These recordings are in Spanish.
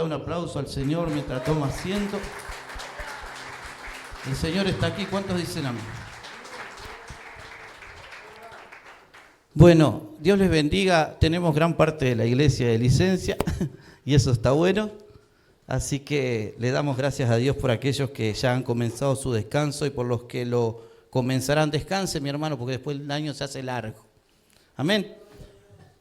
Un aplauso al Señor mientras toma asiento. El Señor está aquí. ¿Cuántos dicen amén? Bueno, Dios les bendiga. Tenemos gran parte de la iglesia de licencia y eso está bueno. Así que le damos gracias a Dios por aquellos que ya han comenzado su descanso y por los que lo comenzarán. Descanse, mi hermano, porque después el año se hace largo. Amén.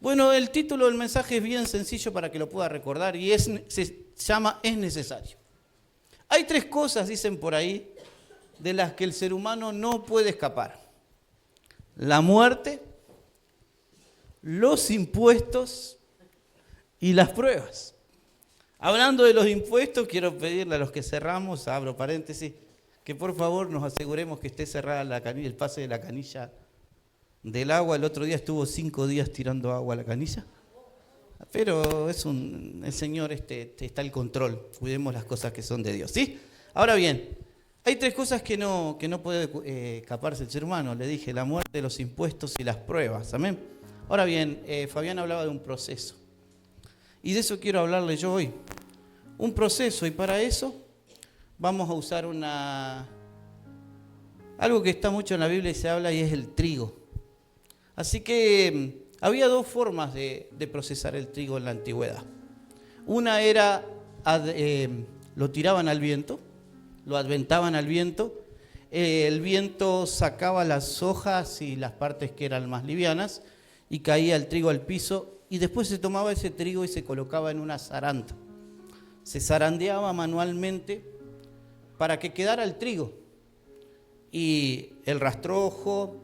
Bueno, el título del mensaje es bien sencillo para que lo pueda recordar y se llama Es necesario. Hay tres cosas, dicen por ahí, de las que el ser humano no puede escapar. La muerte, los impuestos y las pruebas. Hablando de los impuestos, quiero pedirle a los que cerramos, abro paréntesis, que por favor nos aseguremos que esté cerrada la canilla, el pase de la canilla del agua. El otro día estuvo 5 días tirando agua a la canilla, pero el Señor está al control. Cuidemos las cosas que son de Dios, ¿sí? Ahora bien, hay tres cosas que no puede escaparse el ser humano. Le dije, la muerte, los impuestos y las pruebas, amén. Ahora bien, Fabián hablaba de un proceso, y de eso quiero hablarle yo hoy. Un proceso, y para eso vamos a usar algo que está mucho en la Biblia y se habla, y es el trigo. Así que había dos formas de procesar el trigo en la antigüedad. Una era, lo tiraban al viento, lo aventaban al viento, el viento sacaba las hojas y las partes que eran más livianas y caía el trigo al piso, y después se tomaba ese trigo y se colocaba en una zaranda. Se zarandeaba manualmente para que quedara el trigo, y el rastrojo,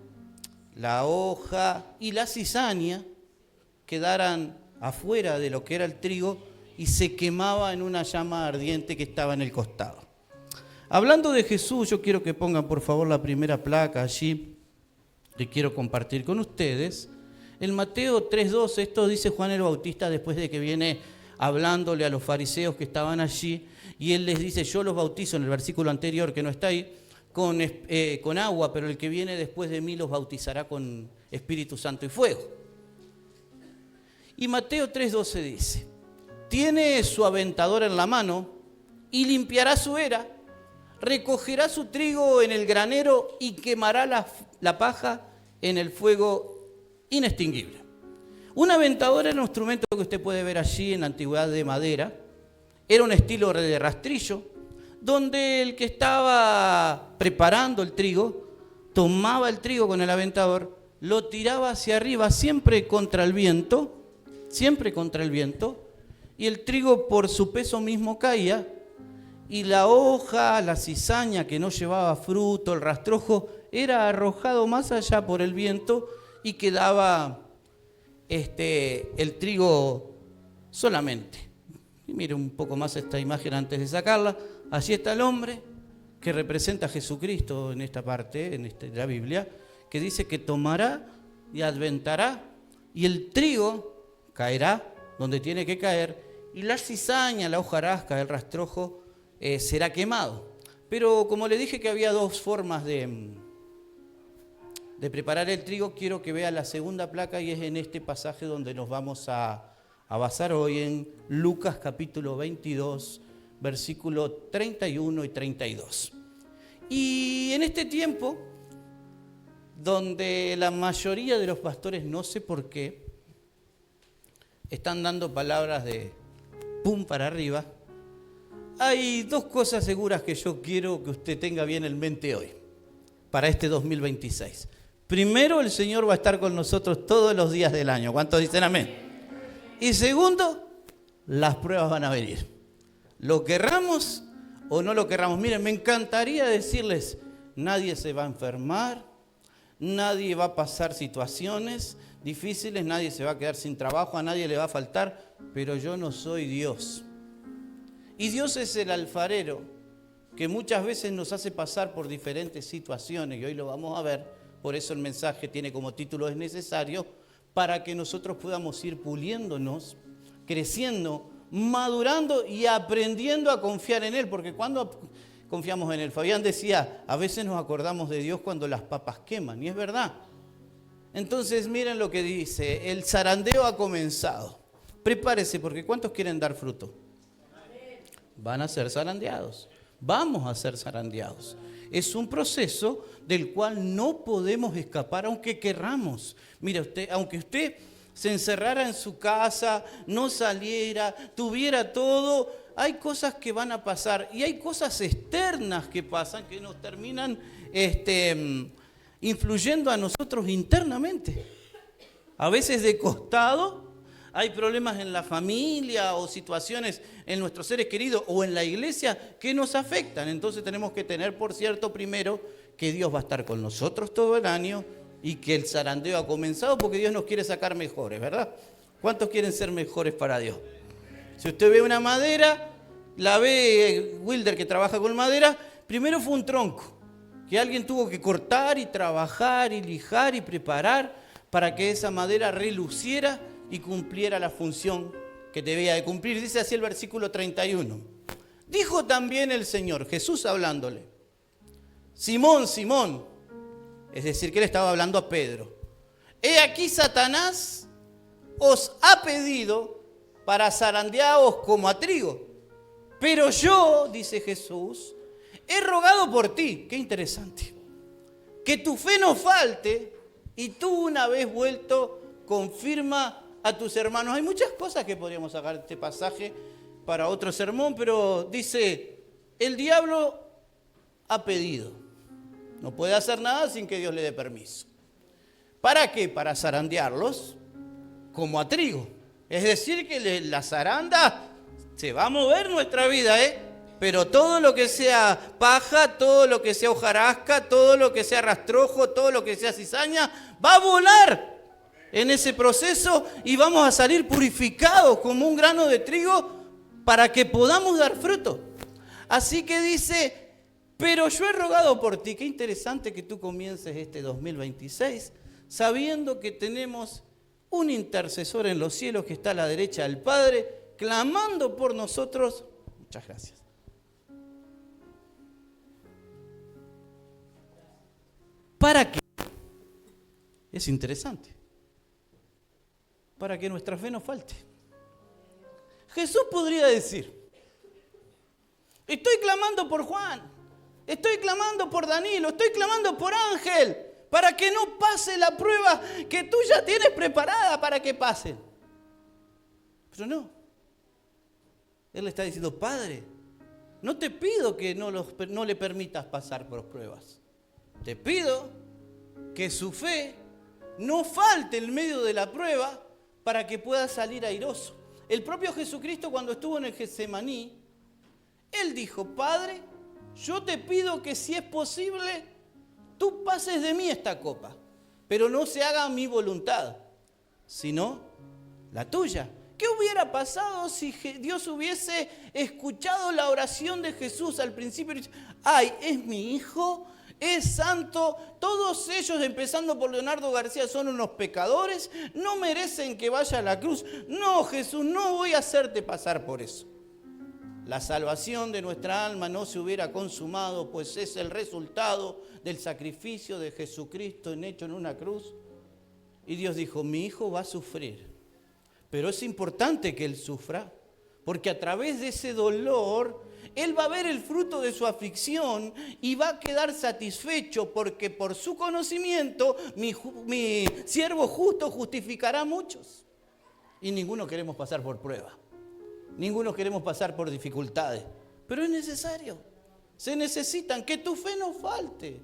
la hoja y la cizaña quedaran afuera de lo que era el trigo y se quemaba en una llama ardiente que estaba en el costado. Hablando de Jesús, yo quiero que pongan por favor la primera placa allí, que quiero compartir con ustedes. En Mateo 3:12, esto dice Juan el Bautista después de que viene hablándole a los fariseos que estaban allí, y él les dice: yo los bautizo, en el versículo anterior que no está ahí, con agua, pero el que viene después de mí los bautizará con Espíritu Santo y fuego. Y Mateo 3:12 dice: tiene su aventador en la mano y limpiará su era, recogerá su trigo en el granero y quemará la paja en el fuego inextinguible. Un aventador era un instrumento que usted puede ver allí en la antigüedad de madera. Era un estilo de rastrillo, donde el que estaba preparando el trigo tomaba el trigo con el aventador, lo tiraba hacia arriba, siempre contra el viento, y el trigo por su peso mismo caía, y la hoja, la cizaña que no llevaba fruto, el rastrojo, era arrojado más allá por el viento y quedaba el trigo solamente. Y mire un poco más esta imagen antes de sacarla. Allí está el hombre que representa a Jesucristo en esta parte, de la Biblia, que dice que tomará y adventará, y el trigo caerá donde tiene que caer, y la cizaña, la hojarasca, el rastrojo será quemado. Pero como le dije que había dos formas de preparar el trigo, quiero que vea la segunda placa, y es en este pasaje donde nos vamos a basar hoy, en Lucas capítulo 22, versículo 31 y 32. Y en este tiempo, donde la mayoría de los pastores, no sé por qué, están dando palabras de pum para arriba, hay dos cosas seguras que yo quiero que usted tenga bien en mente hoy, para este 2026. Primero, el Señor va a estar con nosotros todos los días del año. ¿Cuántos dicen amén? Y segundo, las pruebas van a venir. Lo querramos o no lo querramos. Miren, me encantaría decirles: nadie se va a enfermar, nadie va a pasar situaciones difíciles, nadie se va a quedar sin trabajo, a nadie le va a faltar, pero yo no soy Dios. Y Dios es el alfarero que muchas veces nos hace pasar por diferentes situaciones, y hoy lo vamos a ver. Por eso el mensaje tiene como título Es necesario, para que nosotros podamos ir puliéndonos, creciendo, madurando y aprendiendo a confiar en Él. Porque cuando confiamos en Él, Fabián decía, a veces nos acordamos de Dios cuando las papas queman, y es verdad. Entonces miren lo que dice: el zarandeo ha comenzado. Prepárese, porque ¿cuántos quieren dar fruto? van a ser zarandeados. Vamos a ser zarandeados. Es un proceso del cual no podemos escapar aunque querramos. Mira usted, aunque usted se encerrara en su casa, no saliera, tuviera todo, hay cosas que van a pasar y hay cosas externas que pasan que nos terminan influyendo a nosotros internamente. A veces de costado hay problemas en la familia o situaciones en nuestros seres queridos o en la iglesia que nos afectan. Entonces tenemos que tener por cierto primero que Dios va a estar con nosotros todo el año y que el zarandeo ha comenzado porque Dios nos quiere sacar mejores, ¿verdad? ¿Cuántos quieren ser mejores para Dios? Si usted ve una madera, la ve Wilder que trabaja con madera, primero fue un tronco que alguien tuvo que cortar y trabajar y lijar y preparar para que esa madera reluciera y cumpliera la función que debía de cumplir. Dice así el versículo 31. Dijo también el Señor, Jesús hablándole, Simón, Simón, es decir, que él estaba hablando a Pedro, he aquí Satanás os ha pedido para zarandearos como a trigo, pero yo, dice Jesús, he rogado por ti, qué interesante, que tu fe no falte y tú una vez vuelto confirma a tus hermanos. Hay muchas cosas que podríamos sacar de este pasaje para otro sermón, pero dice, el diablo ha pedido. No puede hacer nada sin que Dios le dé permiso. ¿Para qué? Para zarandearlos como a trigo. Es decir, que la zaranda se va a mover nuestra vida, pero todo lo que sea paja, todo lo que sea hojarasca, todo lo que sea rastrojo, todo lo que sea cizaña, va a volar en ese proceso y vamos a salir purificados como un grano de trigo para que podamos dar fruto. Así que dice, pero yo he rogado por ti. Qué interesante que tú comiences este 2026 sabiendo que tenemos un intercesor en los cielos que está a la derecha del Padre, clamando por nosotros. Muchas gracias. ¿Para qué? Es interesante. Para que nuestra fe no falte. Jesús podría decir, estoy clamando por Juan, estoy clamando por Danilo, estoy clamando por Ángel, para que no pase la prueba que tú ya tienes preparada para que pase. Pero no. Él le está diciendo, Padre, no te pido que no le permitas pasar por pruebas. Te pido que su fe no falte en medio de la prueba para que pueda salir airoso. El propio Jesucristo, cuando estuvo en el Getsemaní, Él dijo, Padre, yo te pido que si es posible, tú pases de mí esta copa, pero no se haga mi voluntad, sino la tuya. ¿Qué hubiera pasado si Dios hubiese escuchado la oración de Jesús al principio? Ay, es mi hijo, es santo, todos ellos, empezando por Leonardo García, son unos pecadores, no merecen que vaya a la cruz. No, Jesús, no voy a hacerte pasar por eso. La salvación de nuestra alma no se hubiera consumado, pues es el resultado del sacrificio de Jesucristo hecho en una cruz. Y Dios dijo, mi hijo va a sufrir, pero es importante que él sufra, porque a través de ese dolor, él va a ver el fruto de su aflicción y va a quedar satisfecho, porque por su conocimiento, mi siervo justo justificará a muchos. Y ninguno queremos pasar por prueba. Ninguno queremos pasar por dificultades, pero es necesario. Se necesitan, que tu fe no falte.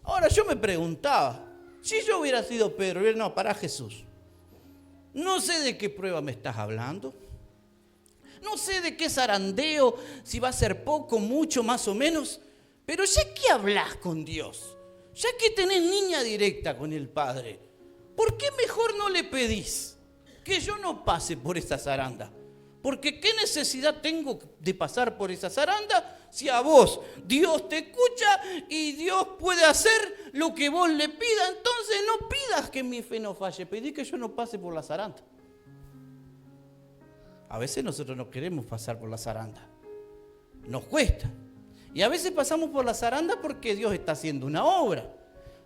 Ahora yo me preguntaba, si yo hubiera sido Pedro, no, para Jesús, no sé de qué prueba me estás hablando, no sé de qué zarandeo, si va a ser poco, mucho, más o menos, pero ya que hablas con Dios, ya que tenés línea directa con el Padre, ¿por qué mejor no le pedís que yo no pase por esa zaranda? Porque ¿qué necesidad tengo de pasar por esa zaranda si a vos Dios te escucha y Dios puede hacer lo que vos le pidas? Entonces no pidas que mi fe no falle, pedí que yo no pase por la zaranda. A veces nosotros no queremos pasar por la zaranda, nos cuesta. Y a veces pasamos por la zaranda porque Dios está haciendo una obra.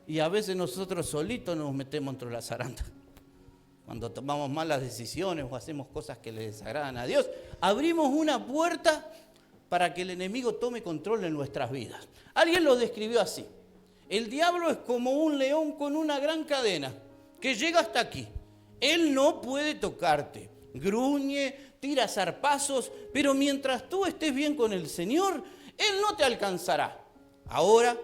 Y a veces nosotros solitos nos metemos dentro de la zaranda. Cuando tomamos malas decisiones o hacemos cosas que le desagradan a Dios, abrimos una puerta para que el enemigo tome control en nuestras vidas. Alguien lo describió así. El diablo es como un león con una gran cadena que llega hasta aquí. Él no puede tocarte. Gruñe, tira zarpazos, pero mientras tú estés bien con el Señor, Él no te alcanzará. Ahora,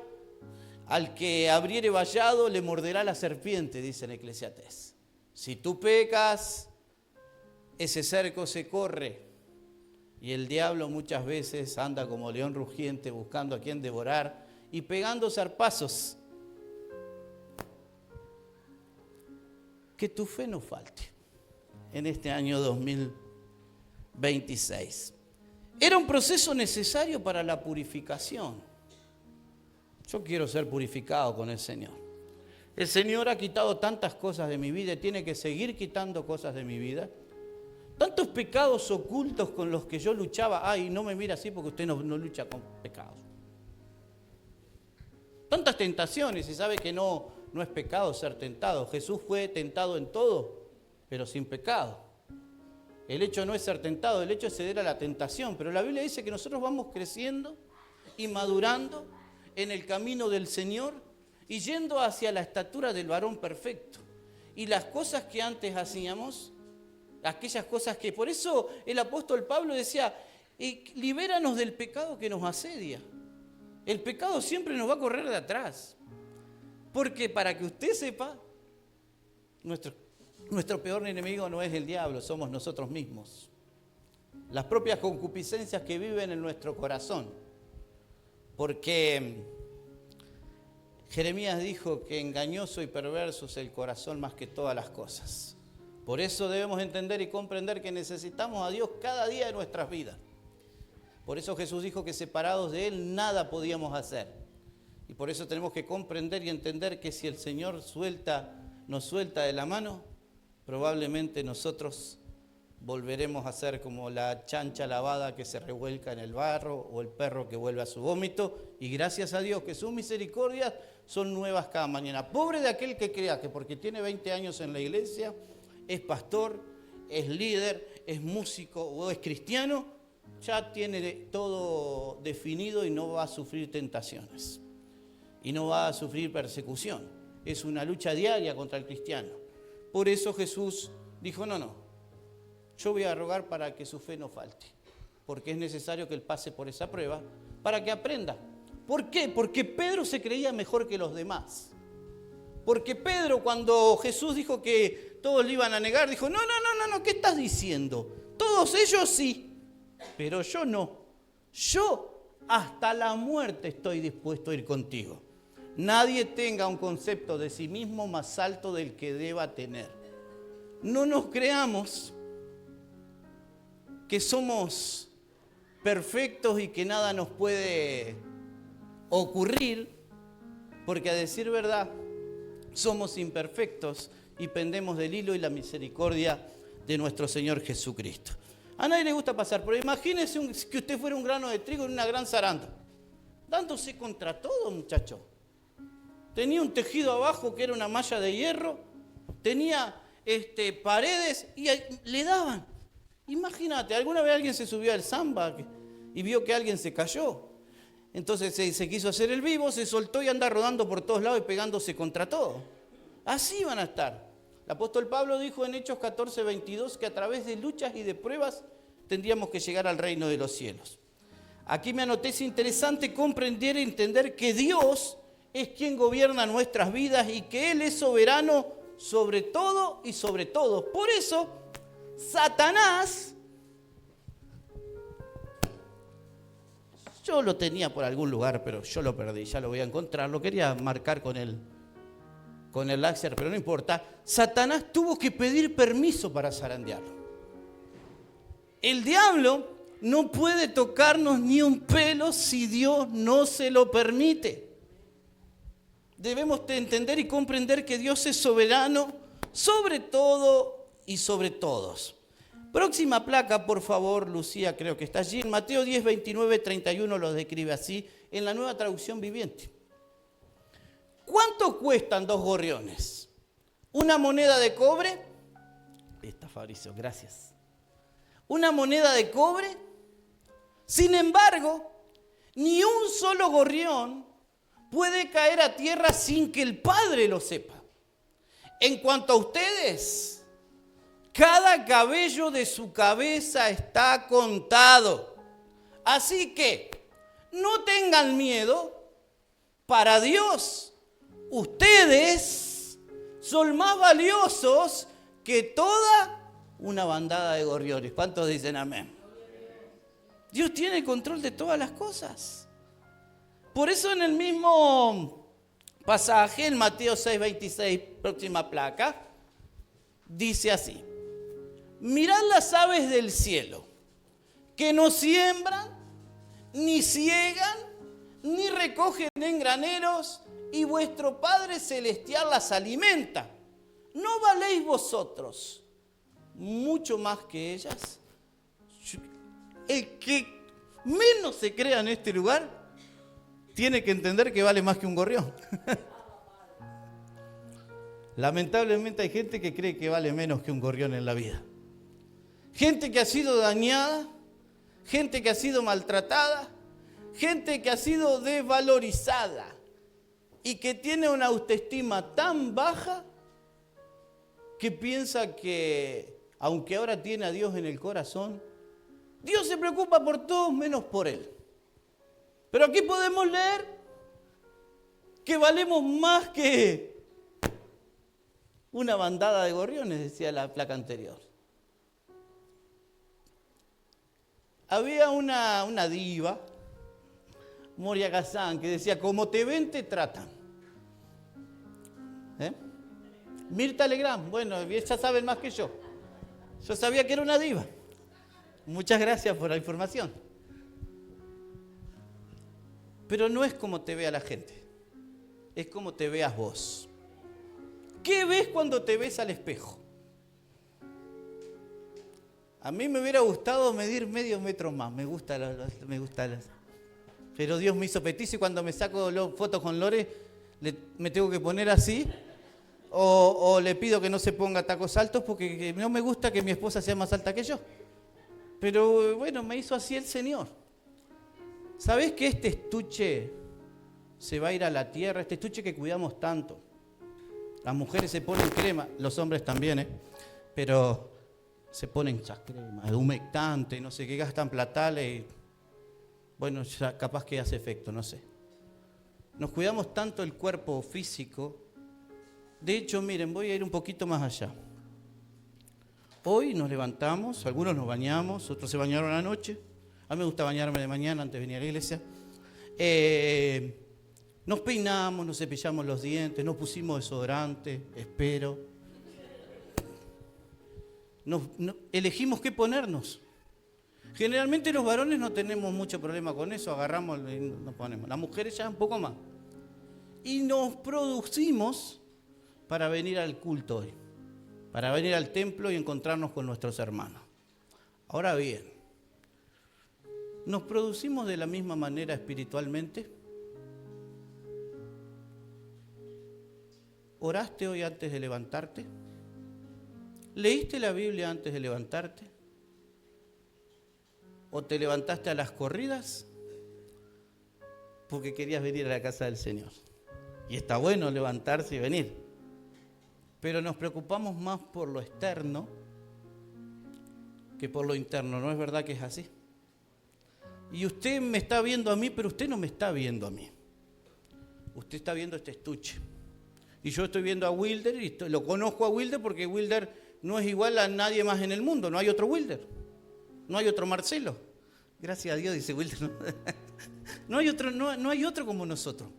al que abriere vallado le morderá la serpiente, dice en Eclesiastés. Si tú pecas, ese cerco se corre. Y el diablo muchas veces anda como león rugiente buscando a quien devorar y pegando zarpazos. Que tu fe no falte en este año 2026. Era un proceso necesario para la purificación. Yo quiero ser purificado con el Señor. El Señor ha quitado tantas cosas de mi vida y tiene que seguir quitando cosas de mi vida. Tantos pecados ocultos con los que yo luchaba. Ay, no me mira así porque usted no lucha con pecados. Tantas tentaciones y sabe que no es pecado ser tentado. Jesús fue tentado en todo, pero sin pecado. El hecho no es ser tentado, el hecho es ceder a la tentación. Pero la Biblia dice que nosotros vamos creciendo y madurando en el camino del Señor y yendo hacia la estatura del varón perfecto. Y las cosas que antes hacíamos, aquellas cosas que... Por eso el apóstol Pablo decía, libéranos del pecado que nos asedia. El pecado siempre nos va a correr de atrás. Porque para que usted sepa, nuestro peor enemigo no es el diablo, somos nosotros mismos. Las propias concupiscencias que viven en nuestro corazón. Porque Jeremías dijo que engañoso y perverso es el corazón más que todas las cosas. Por eso debemos entender y comprender que necesitamos a Dios cada día de nuestras vidas. Por eso Jesús dijo que separados de Él nada podíamos hacer. Y por eso tenemos que comprender y entender que si el Señor nos suelta de la mano, probablemente nosotros volveremos a ser como la chancha lavada que se revuelca en el barro o el perro que vuelve a su vómito. Y gracias a Dios que sus misericordias son nuevas cada mañana. Pobre de aquel que crea que porque tiene 20 años en la iglesia, es pastor, es líder, es músico o es cristiano, ya tiene todo definido y no va a sufrir tentaciones. Y no va a sufrir persecución. Es una lucha diaria contra el cristiano. Por eso Jesús dijo, no, yo voy a rogar para que su fe no falte. Porque es necesario que él pase por esa prueba para que aprenda. ¿Por qué? Porque Pedro se creía mejor que los demás. Porque Pedro, cuando Jesús dijo que todos le iban a negar, dijo, no, ¿qué estás diciendo? Todos ellos sí, pero yo no. Yo hasta la muerte estoy dispuesto a ir contigo. Nadie tenga un concepto de sí mismo más alto del que deba tener. No nos creamos que somos perfectos y que nada nos puede ocurrir, porque a decir verdad, somos imperfectos y pendemos del hilo y la misericordia de nuestro Señor Jesucristo. A nadie le gusta pasar, pero imagínese que usted fuera un grano de trigo en una gran zaranda, dándose contra todo, muchacho. Tenía un tejido abajo que era una malla de hierro, tenía paredes y le daban. Imagínate, alguna vez alguien se subió al samba y vio que alguien se cayó. Entonces se quiso hacer el vivo, se soltó y anda rodando por todos lados y pegándose contra todo. Así van a estar. El apóstol Pablo dijo en Hechos 14:22 que a través de luchas y de pruebas tendríamos que llegar al reino de los cielos. Aquí me anoté, es interesante comprender y entender que Dios es quien gobierna nuestras vidas y que Él es soberano sobre todo y sobre todos. Por eso, Satanás, yo lo tenía por algún lugar, pero yo lo perdí, ya lo voy a encontrar. Lo quería marcar con el láser, pero no importa. Satanás tuvo que pedir permiso para zarandearlo. El diablo no puede tocarnos ni un pelo si Dios no se lo permite. Debemos entender y comprender que Dios es soberano sobre todo y sobre todos. Próxima placa, por favor, Lucía, creo que está allí. En Mateo 10, 29, 31 lo describe así, en la Nueva Traducción Viviente. ¿Cuánto cuestan 2 gorriones? ¿Una moneda de cobre? Está Fabricio, gracias. ¿Una moneda de cobre? Sin embargo, ni un solo gorrión puede caer a tierra sin que el Padre lo sepa. En cuanto a ustedes, cada cabello de su cabeza está contado. Así que no tengan miedo. Para Dios, ustedes son más valiosos que toda una bandada de gorriones. ¿Cuántos dicen amén? Dios tiene control de todas las cosas. Por eso en el mismo pasaje, en Mateo 6:26, próxima placa, dice así: mirad las aves del cielo, que no siembran, ni ciegan, ni recogen en graneros, y vuestro Padre Celestial las alimenta. ¿No valéis vosotros mucho más que ellas? El que menos se crea en este lugar tiene que entender que vale más que un gorrión. Lamentablemente hay gente que cree que vale menos que un gorrión en la vida. Gente que ha sido dañada, gente que ha sido maltratada, gente que ha sido desvalorizada y que tiene una autoestima tan baja que piensa que, aunque ahora tiene a Dios en el corazón, Dios se preocupa por todos menos por él. Pero aquí podemos leer que valemos más que una bandada de gorriones, decía la placa anterior. Había una diva, Moria Kazan, que decía: como te ven, te tratan. Mirta Legrand, bueno, ya saben más que yo. Yo sabía que era una diva. Muchas gracias por la información. Pero no es como te vea la gente, es como te veas vos. ¿Qué ves cuando te ves al espejo? A mí me hubiera gustado medir medio metro más, me gusta pero Dios me hizo petizo y cuando me saco fotos con Lore, me tengo que poner así, o le pido que no se ponga tacos altos porque no me gusta que mi esposa sea más alta que yo. Pero bueno, me hizo así el Señor. ¿Sabés que este estuche se va a ir a la tierra? Este estuche que cuidamos tanto. Las mujeres se ponen crema, los hombres también, pero se ponen esas cremas, humectante, no sé qué, gastan platales y bueno, ya capaz que hace efecto, no sé. Nos cuidamos tanto el cuerpo físico. De hecho, miren, voy a ir un poquito más allá. Hoy nos levantamos, algunos nos bañamos, otros se bañaron anoche. A mí me gusta bañarme de mañana antes de venir a la iglesia. Nos peinamos, nos cepillamos los dientes, nos pusimos desodorante, espero. Elegimos qué ponernos. Generalmente los varones no tenemos mucho problema con eso, agarramos y nos ponemos. Las mujeres ya un poco más. Y nos producimos para venir al culto hoy, para venir al templo y encontrarnos con nuestros hermanos. Ahora bien, ¿nos producimos de la misma manera espiritualmente? ¿Oraste hoy antes de levantarte? ¿Leíste la Biblia antes de levantarte? ¿O te levantaste a las corridas porque querías venir a la casa del Señor? Y está bueno levantarse y venir. Pero nos preocupamos más por lo externo que por lo interno. ¿No es verdad que es así? Y usted me está viendo a mí, pero usted no me está viendo a mí. Usted está viendo este estuche. Y yo estoy viendo a Wilder y lo conozco a Wilder porque Wilder no es igual a nadie más en el mundo. No hay otro Wilder. No hay otro Marcelo. Gracias a Dios, dice Wilder. No hay otro como nosotros.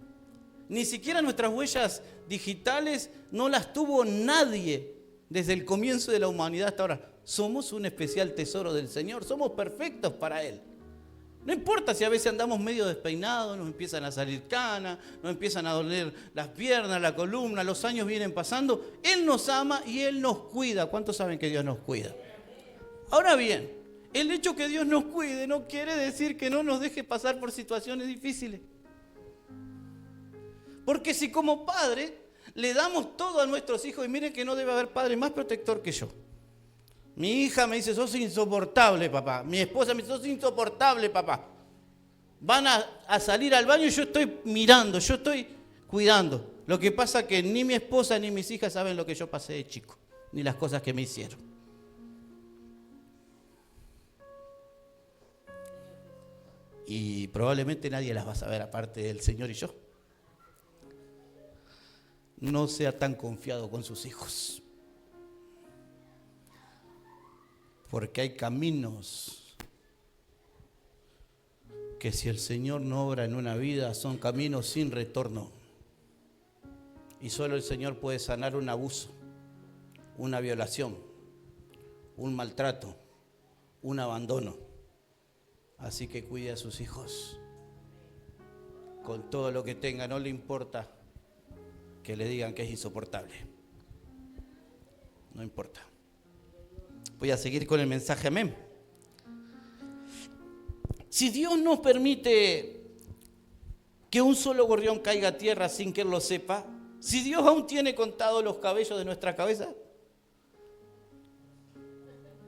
Ni siquiera nuestras huellas digitales no las tuvo nadie desde el comienzo de la humanidad hasta ahora. Somos un especial tesoro del Señor. Somos perfectos para Él. No importa si a veces andamos medio despeinados, nos empiezan a salir canas, nos empiezan a doler las piernas, la columna, los años vienen pasando. Él nos ama y Él nos cuida. ¿Cuántos saben que Dios nos cuida? Ahora bien, el hecho que Dios nos cuide no quiere decir que no nos deje pasar por situaciones difíciles. Porque si como padre le damos todo a nuestros hijos, y miren que no debe haber padre más protector que yo. Mi hija me dice, sos insoportable, papá. Mi esposa me dice, sos insoportable, papá. Van a salir al baño y yo estoy mirando, yo estoy cuidando. Lo que pasa es que ni mi esposa ni mis hijas saben lo que yo pasé de chico, ni las cosas que me hicieron. Y probablemente nadie las va a saber aparte del Señor y yo. No sea tan confiado con sus hijos. Porque hay caminos que si el Señor no obra en una vida son caminos sin retorno. Y solo el Señor puede sanar un abuso, una violación, un maltrato, un abandono. Así que cuide a sus hijos. Con todo lo que tenga, no le importa que le digan que es insoportable. No importa. Voy a seguir con el mensaje, amén. Si Dios nos permite que un solo gorrión caiga a tierra sin que Él lo sepa, si Dios aún tiene contados los cabellos de nuestra cabeza,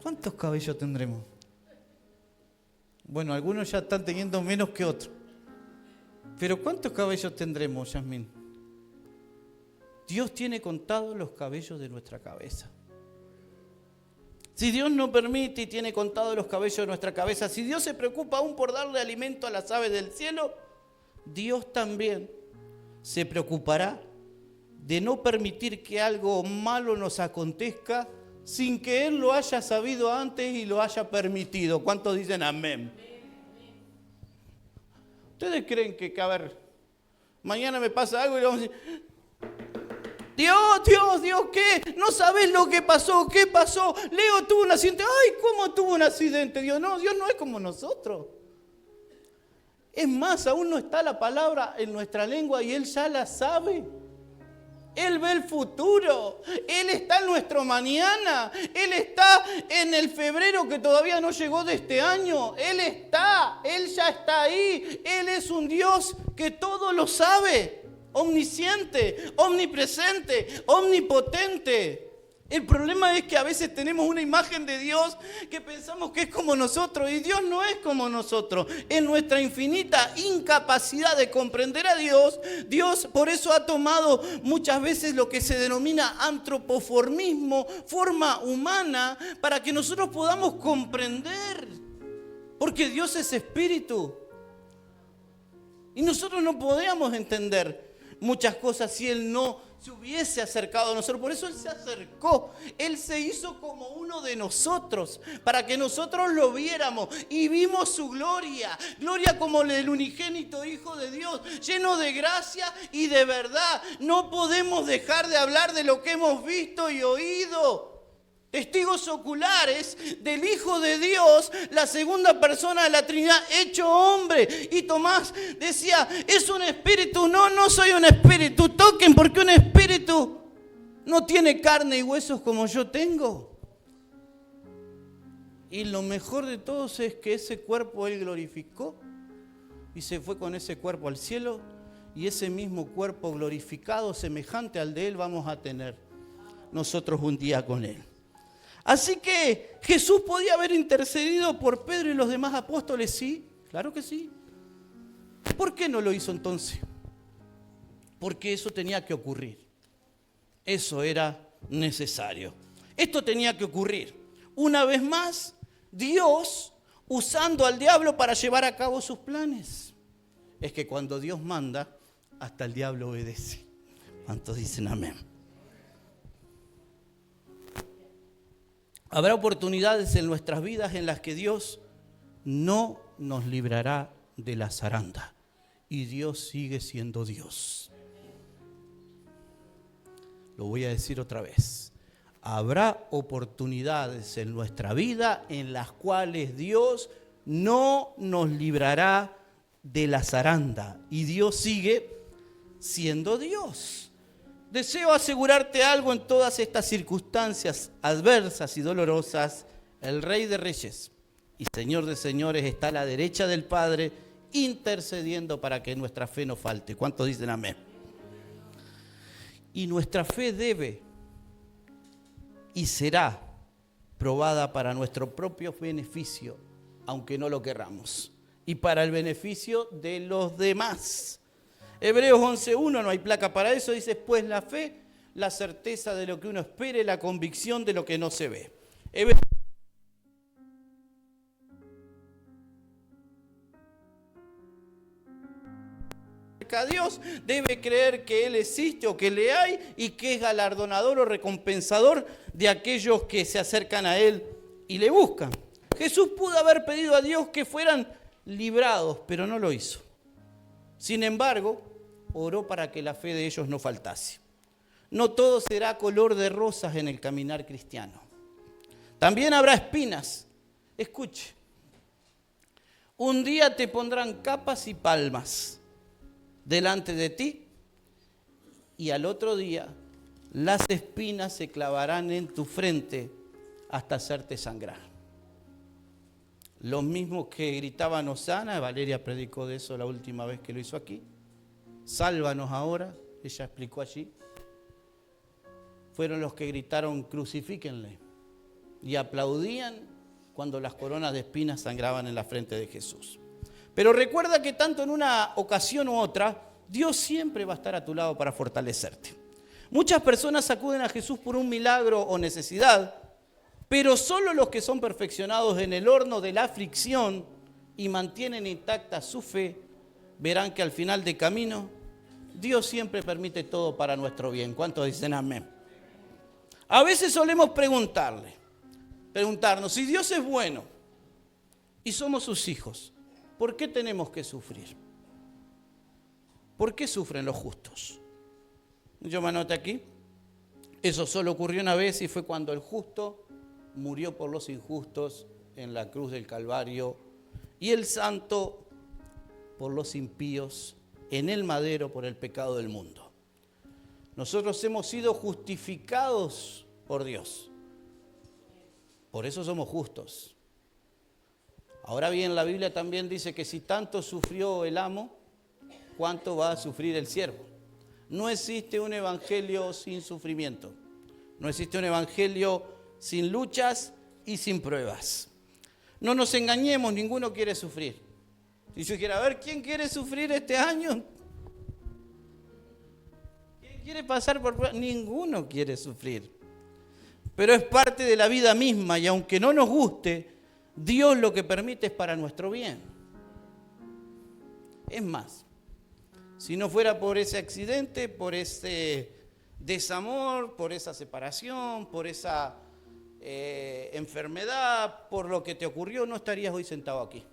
¿cuántos cabellos tendremos? Bueno, algunos ya están teniendo menos que otros. Pero ¿cuántos cabellos tendremos, Yasmín? Dios tiene contados los cabellos de nuestra cabeza. Si Dios nos permite y tiene contados los cabellos de nuestra cabeza, si Dios se preocupa aún por darle alimento a las aves del cielo, Dios también se preocupará de no permitir que algo malo nos acontezca sin que Él lo haya sabido antes y lo haya permitido. ¿Cuántos dicen amén? ¿Ustedes creen que, a ver, mañana me pasa algo y le vamos a decir, Dios, ¿qué? No sabés lo que pasó, ¿qué pasó? Leo tuvo un accidente. Ay, ¿cómo tuvo un accidente? Dios no es como nosotros. Es más, aún no está la palabra en nuestra lengua y Él ya la sabe. Él ve el futuro, Él está en nuestro mañana, Él está en el febrero que todavía no llegó de este año, Él ya está ahí, Él es un Dios que todo lo sabe, omnisciente, omnipresente, omnipotente. El problema es que a veces tenemos una imagen de Dios que pensamos que es como nosotros y Dios no es como nosotros. En nuestra infinita incapacidad de comprender a Dios, Dios por eso ha tomado muchas veces lo que se denomina antropoformismo, forma humana, para que nosotros podamos comprender. Porque Dios es espíritu. Y nosotros no podíamos entender muchas cosas si Él no se hubiese acercado a nosotros. Por eso Él se acercó. Él se hizo como uno de nosotros, para que nosotros lo viéramos y vimos su gloria. Gloria como el unigénito Hijo de Dios, lleno de gracia y de verdad. No podemos dejar de hablar de lo que hemos visto y oído. Testigos oculares del Hijo de Dios, la segunda persona de la Trinidad, hecho hombre. Y Tomás decía, es un espíritu. No soy un espíritu. Toquen, porque un espíritu no tiene carne y huesos como yo tengo. Y lo mejor de todos es que ese cuerpo Él glorificó y se fue con ese cuerpo al cielo. Y ese mismo cuerpo glorificado, semejante al de Él, vamos a tener nosotros un día con Él. Así que Jesús podía haber intercedido por Pedro y los demás apóstoles, sí, claro que sí. ¿Por qué no lo hizo entonces? Porque eso tenía que ocurrir. Eso era necesario. Esto tenía que ocurrir. Una vez más, Dios usando al diablo para llevar a cabo sus planes. Es que cuando Dios manda, hasta el diablo obedece. ¿Cuántos dicen amén? Habrá oportunidades en nuestras vidas en las que Dios no nos librará de la zaranda. Y Dios sigue siendo Dios. Lo voy a decir otra vez. Habrá oportunidades en nuestra vida en las cuales Dios no nos librará de la zaranda. Y Dios sigue siendo Dios. Deseo asegurarte algo en todas estas circunstancias adversas y dolorosas. El Rey de Reyes y Señor de Señores está a la derecha del Padre, intercediendo para que nuestra fe no falte. ¿Cuántos dicen amén? Y nuestra fe debe y será probada para nuestro propio beneficio, aunque no lo querramos, y para el beneficio de los demás. Hebreos 11:1, no hay placa para eso, dice, pues la fe, la certeza de lo que uno espere, la convicción de lo que no se ve. A Dios debe creer que Él existe o que le hay y que es galardonador o recompensador de aquellos que se acercan a Él y le buscan. Jesús pudo haber pedido a Dios que fueran librados, pero no lo hizo. Sin embargo, oró para que la fe de ellos no faltase. No todo será color de rosas en el caminar cristiano. También habrá espinas. Escuche, un día te pondrán capas y palmas delante de ti y al otro día las espinas se clavarán en tu frente hasta hacerte sangrar. Los mismos que gritaban Hosana, Valeria predicó de eso la última vez que lo hizo aquí, sálvanos ahora, ella explicó allí, fueron los que gritaron crucifíquenle y aplaudían cuando las coronas de espinas sangraban en la frente de Jesús. Pero recuerda que tanto en una ocasión u otra, Dios siempre va a estar a tu lado para fortalecerte. Muchas personas acuden a Jesús por un milagro o necesidad, pero solo los que son perfeccionados en el horno de la aflicción y mantienen intacta su fe, verán que al final del camino, Dios siempre permite todo para nuestro bien. ¿Cuántos dicen amén? A veces solemos preguntarnos, si Dios es bueno y somos sus hijos, ¿por qué tenemos que sufrir? ¿Por qué sufren los justos? Yo me anoté aquí. Eso solo ocurrió una vez y fue cuando el justo murió por los injustos en la cruz del Calvario y el santo por los impíos en el madero por el pecado del mundo. Nosotros hemos sido justificados por Dios. Por eso somos justos. Ahora bien, la Biblia también dice que si tanto sufrió el amo, ¿cuánto va a sufrir el siervo? No existe un evangelio sin sufrimiento. No existe un evangelio sin luchas y sin pruebas. No nos engañemos, ninguno quiere sufrir. Si yo quiero ver quién quiere sufrir este año, ¿quién quiere pasar por pruebas? Ninguno quiere sufrir. Pero es parte de la vida misma y aunque no nos guste, Dios lo que permite es para nuestro bien. Es más, si no fuera por ese accidente, por ese desamor, por esa separación, por esa enfermedad, por lo que te ocurrió, no estarías hoy sentado aquí.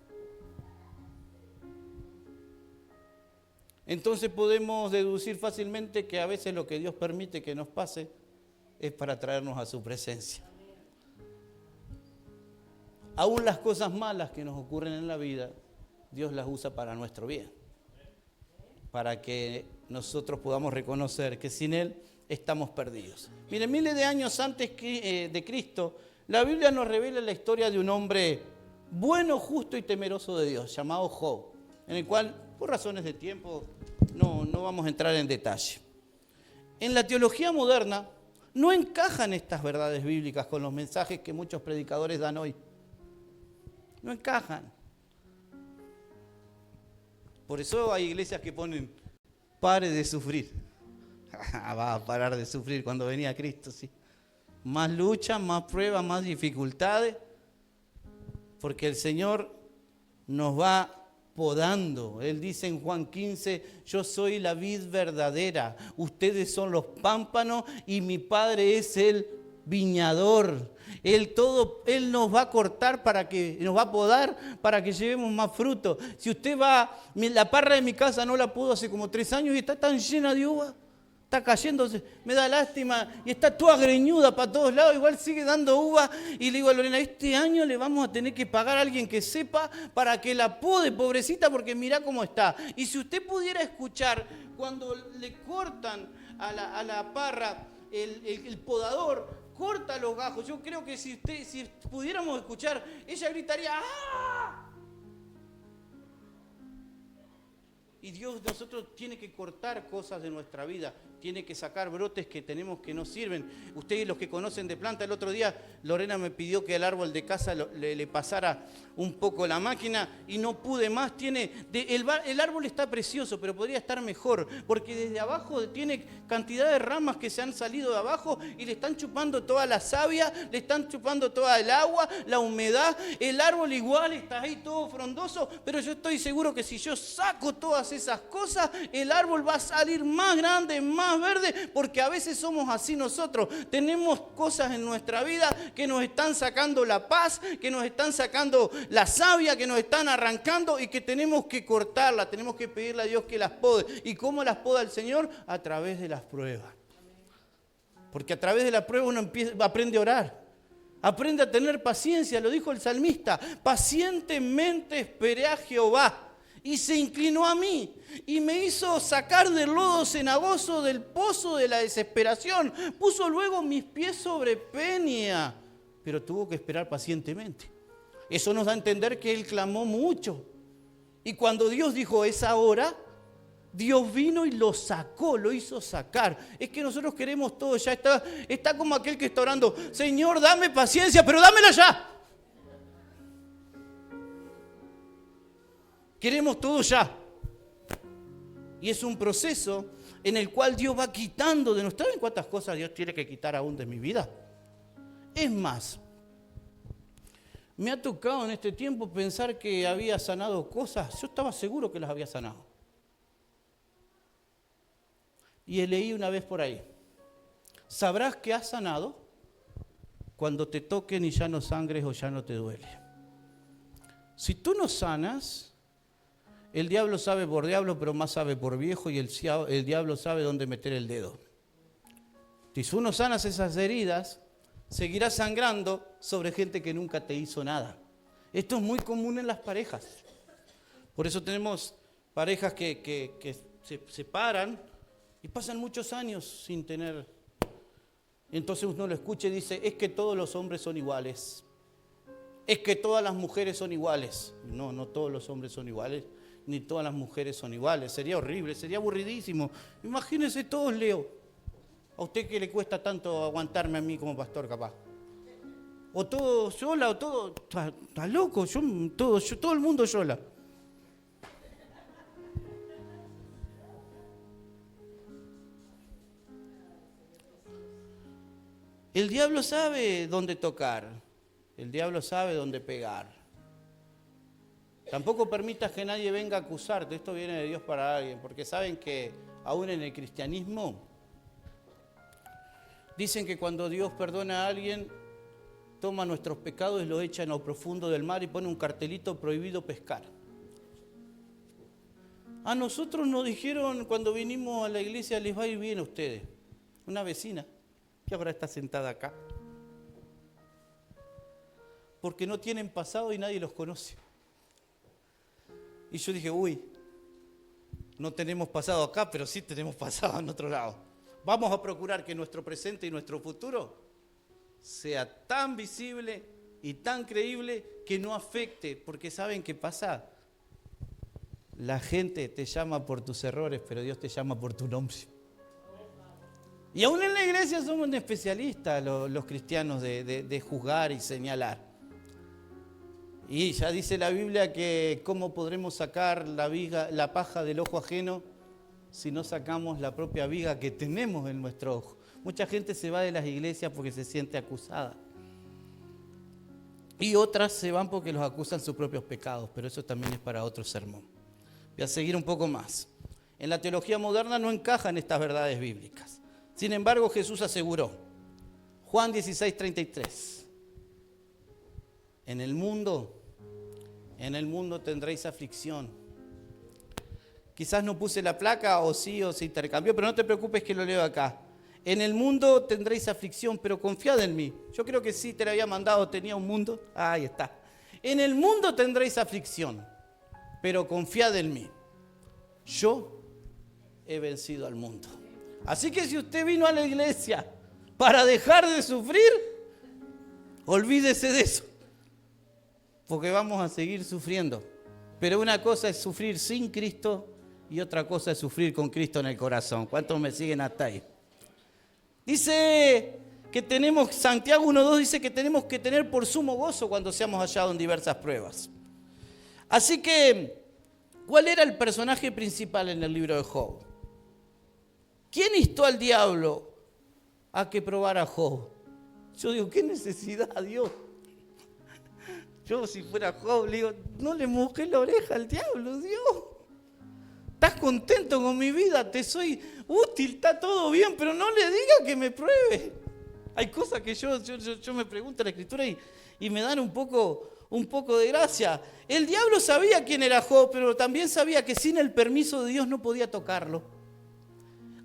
Entonces podemos deducir fácilmente que a veces lo que Dios permite que nos pase es para traernos a su presencia. Aún las cosas malas que nos ocurren en la vida, Dios las usa para nuestro bien. Para que nosotros podamos reconocer que sin Él estamos perdidos. Miren, miles de años antes de Cristo, la Biblia nos revela la historia de un hombre bueno, justo y temeroso de Dios, llamado Job, en el cual, por razones de tiempo, no vamos a entrar en detalle. En la teología moderna no encajan estas verdades bíblicas con los mensajes que muchos predicadores dan hoy. No encajan. Por eso hay iglesias que ponen, pare de sufrir. Va a parar de sufrir cuando venía Cristo, sí. Más luchas, más pruebas, más dificultades. Porque el Señor nos va podando. Él dice en Juan 15, yo soy la vid verdadera, ustedes son los pámpanos y mi Padre es el viñador. Él nos va a cortar nos va a podar para que llevemos más fruto. Si usted va, la parra de mi casa no la pudo hace como 3 años y está tan llena de uva, está cayéndose, me da lástima y está toda greñuda para todos lados, igual sigue dando uva y le digo a Lorena, este año le vamos a tener que pagar a alguien que sepa para que la pode, pobrecita, porque mirá cómo está. Y si usted pudiera escuchar cuando le cortan a la parra el podador, corta los gajos. Yo creo que si pudiéramos escuchar, ella gritaría ¡ah! Y Dios tiene que cortar cosas de nuestra vida, tiene que sacar brotes que tenemos que no sirven. Ustedes los que conocen de planta, el otro día Lorena me pidió que el árbol de casa le pasara un poco la máquina y no pude más. El árbol está precioso, pero podría estar mejor, porque desde abajo tiene cantidad de ramas que se han salido de abajo y le están chupando toda la savia, le están chupando toda el agua, la humedad. El árbol igual está ahí todo frondoso, pero yo estoy seguro que si yo saco todas esas cosas, el árbol va a salir más grande, más verde, porque a veces somos así nosotros. Tenemos cosas en nuestra vida que nos están sacando la paz, que nos están sacando la savia, que nos están arrancando y que tenemos que cortarla, tenemos que pedirle a Dios que las pode. ¿Y cómo las poda el Señor? A través de las pruebas. Porque a través de la prueba uno aprende a orar. Aprende a tener paciencia, lo dijo el salmista. Pacientemente esperé a Jehová y se inclinó a mí y me hizo sacar del lodo cenagoso, del pozo de la desesperación. Puso luego mis pies sobre peña, pero tuvo que esperar pacientemente. Eso nos da a entender que él clamó mucho. Y cuando Dios dijo esa hora, Dios vino y lo sacó, lo hizo sacar. Es que nosotros queremos todo ya. Está como aquel que está orando: Señor, dame paciencia, pero dámela ya. Queremos todo ya. Y es un proceso en el cual Dios va quitando de nosotros. ¿Saben cuántas cosas Dios tiene que quitar aún de mi vida? Es más, me ha tocado en este tiempo pensar que había sanado cosas. Yo estaba seguro que las había sanado. Y leí una vez por ahí: sabrás que has sanado cuando te toquen y ya no sangres o ya no te duele. Si tú no sanas, el diablo sabe por diablo, pero más sabe por viejo, y el diablo sabe dónde meter el dedo. Si tú no sanas esas heridas, seguirás sangrando sobre gente que nunca te hizo nada. Esto es muy común en las parejas. Por eso tenemos parejas que se separan y pasan muchos años sin tener. Entonces uno lo escucha y dice: es que todos los hombres son iguales. Es que todas las mujeres son iguales. No, no todos los hombres son iguales, ni todas las mujeres son iguales. Sería horrible, sería aburridísimo. Imagínense todos, Leo. ¿A usted qué le cuesta tanto aguantarme a mí como pastor, capaz? O todo sola, o todo. ¿Está loco? Todo el mundo sola. El diablo sabe dónde tocar, el diablo sabe dónde pegar. Tampoco permitas que nadie venga a acusarte, esto viene de Dios para alguien, porque saben que aún en el cristianismo dicen que cuando Dios perdona a alguien, toma nuestros pecados y los echa en lo profundo del mar y pone un cartelito: prohibido pescar. A nosotros nos dijeron cuando vinimos a la iglesia: les va a ir bien a ustedes. Una vecina que ahora está sentada acá, porque no tienen pasado y nadie los conoce. Y yo dije: uy, no tenemos pasado acá, pero sí tenemos pasado en otro lado. Vamos a procurar que nuestro presente y nuestro futuro sea tan visible y tan creíble que no afecte, porque ¿saben qué pasa? La gente te llama por tus errores, pero Dios te llama por tu nombre. Y aún en la iglesia somos especialistas los cristianos de juzgar y señalar. Y ya dice la Biblia que cómo podremos sacar la paja del ojo ajeno si no sacamos la propia viga que tenemos en nuestro ojo. Mucha gente se va de las iglesias porque se siente acusada. Y otras se van porque los acusan sus propios pecados, pero eso también es para otro sermón. Voy a seguir un poco más. En la teología moderna no encajan estas verdades bíblicas. Sin embargo, Jesús aseguró, Juan 16:33, en el mundo tendréis aflicción. Quizás no puse la placa o sí o se intercambió, pero no te preocupes que lo leo acá. En el mundo tendréis aflicción, pero confiad en mí. Yo creo que sí te lo había mandado, tenía un mundo. Ahí está. En el mundo tendréis aflicción, pero confiad en mí. Yo he vencido al mundo. Así que si usted vino a la iglesia para dejar de sufrir, olvídese de eso, porque vamos a seguir sufriendo. Pero una cosa es sufrir sin Cristo y otra cosa es sufrir con Cristo en el corazón. ¿Cuántos me siguen hasta ahí? Dice que tenemos, Santiago 1:2 dice que tenemos que tener por sumo gozo cuando seamos hallados en diversas pruebas. Así que, ¿cuál era el personaje principal en el libro de Job? ¿Quién instó al diablo a que probara a Job? Yo digo, ¿qué necesidad, Dios? Yo si fuera Job, le digo, no le mojé la oreja al diablo, Dios. ¿Estás contento con mi vida? Te soy útil, está todo bien, pero no le diga que me pruebe. Hay cosas que yo me pregunto en la Escritura y me dan un poco de gracia. El diablo sabía quién era Job, pero también sabía que sin el permiso de Dios no podía tocarlo.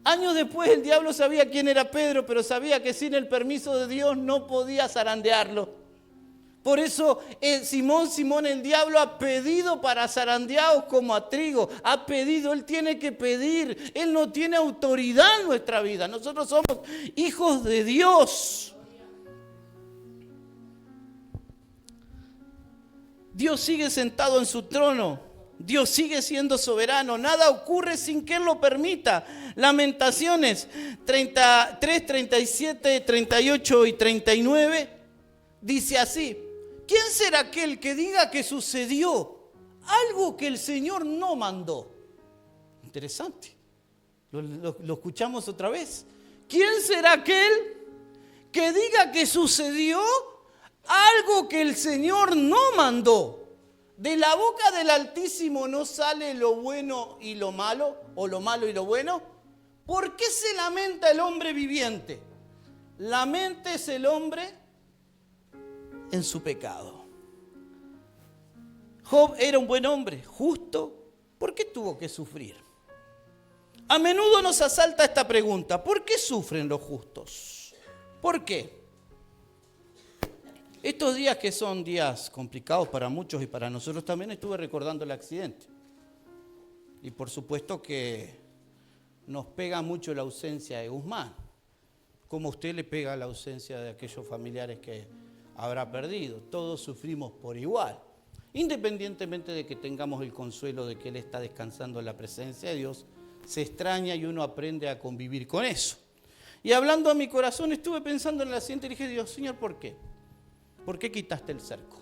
Años después el diablo sabía quién era Pedro, pero sabía que sin el permiso de Dios no podía zarandearlo. Por eso Simón el diablo ha pedido para zarandeados como a trigo. Ha pedido, él tiene que pedir. Él no tiene autoridad en nuestra vida. Nosotros somos hijos de Dios. Dios sigue sentado en su trono. Dios sigue siendo soberano. Nada ocurre sin que Él lo permita. Lamentaciones 33, 37, 38 y 39 dice así. ¿Quién será aquel que diga que sucedió algo que el Señor no mandó? Interesante. Lo escuchamos otra vez. ¿Quién será aquel que diga que sucedió algo que el Señor no mandó? De la boca del Altísimo no sale lo bueno y lo malo, o lo malo y lo bueno. ¿Por qué se lamenta el hombre viviente? Laméntese el hombre en su pecado. Job era un buen hombre, justo. ¿Por qué tuvo que sufrir? A menudo nos asalta esta pregunta: ¿por qué sufren los justos? ¿Por qué? Estos días que son días complicados para muchos y para nosotros también, estuve recordando el accidente. Y por supuesto que nos pega mucho la ausencia de Guzmán, como a usted le pega la ausencia de aquellos familiares que habrá perdido. Todos sufrimos por igual, independientemente de que tengamos el consuelo de que Él está descansando en la presencia de Dios. Se extraña y uno aprende a convivir con eso. Y hablando a mi corazón, estuve pensando en el accidente y dije, Dios, Señor, ¿por qué? ¿Por qué quitaste el cerco?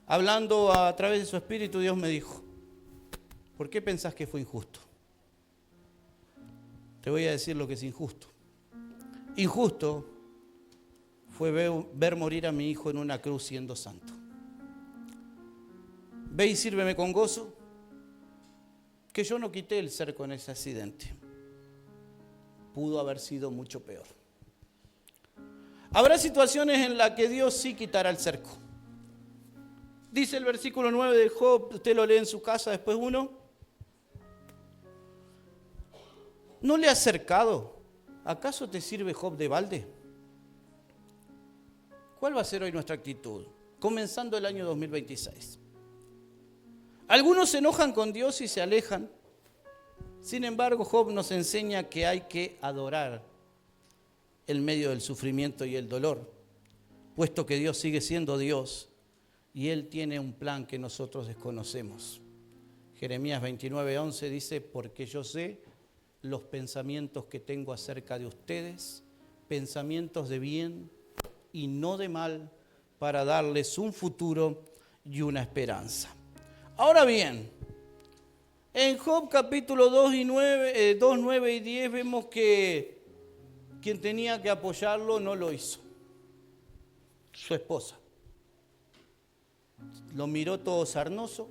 Hablando a través de su espíritu, Dios me dijo, ¿por qué pensás que fue injusto? Te voy a decir lo que es injusto. Injusto fue ver morir a mi hijo en una cruz siendo santo. Ve y sírveme con gozo, que yo no quité el cerco en ese accidente. Pudo haber sido mucho peor. Habrá situaciones en las que Dios sí quitará el cerco. Dice el versículo 9 de Job, usted lo lee en su casa, después uno. ¿No le has cercado? ¿Acaso te sirve Job de balde? ¿Cuál va a ser hoy nuestra actitud? Comenzando el año 2026. Algunos se enojan con Dios y se alejan. Sin embargo, Job nos enseña que hay que adorar en medio del sufrimiento y el dolor, puesto que Dios sigue siendo Dios y Él tiene un plan que nosotros desconocemos. Jeremías 29:11 dice, porque yo sé los pensamientos que tengo acerca de ustedes, pensamientos de bien y no de mal, para darles un futuro y una esperanza. Ahora bien, en Job capítulo 2, 9 y 10 vemos que quien tenía que apoyarlo no lo hizo. Su esposa. Lo miró todo sarnoso,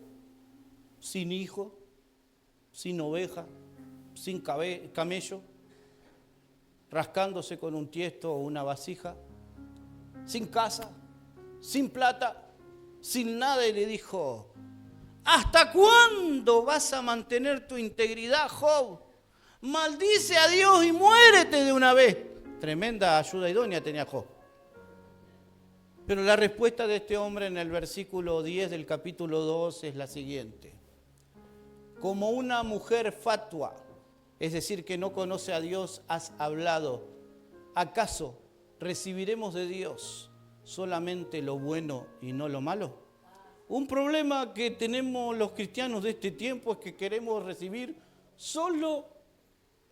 sin hijo, sin oveja, sin camello, rascándose con un tiesto o una vasija, sin casa, sin plata, sin nada, y le dijo, ¿hasta cuándo vas a mantener tu integridad, Job? Maldice a Dios y muérete de una vez. Tremenda ayuda idónea tenía Job. Pero la respuesta de este hombre en el versículo 10 del capítulo 2 es la siguiente. Como una mujer fatua, es decir, que no conoce a Dios, has hablado. ¿Acaso recibiremos de Dios solamente lo bueno y no lo malo? Un problema que tenemos los cristianos de este tiempo es que queremos recibir solo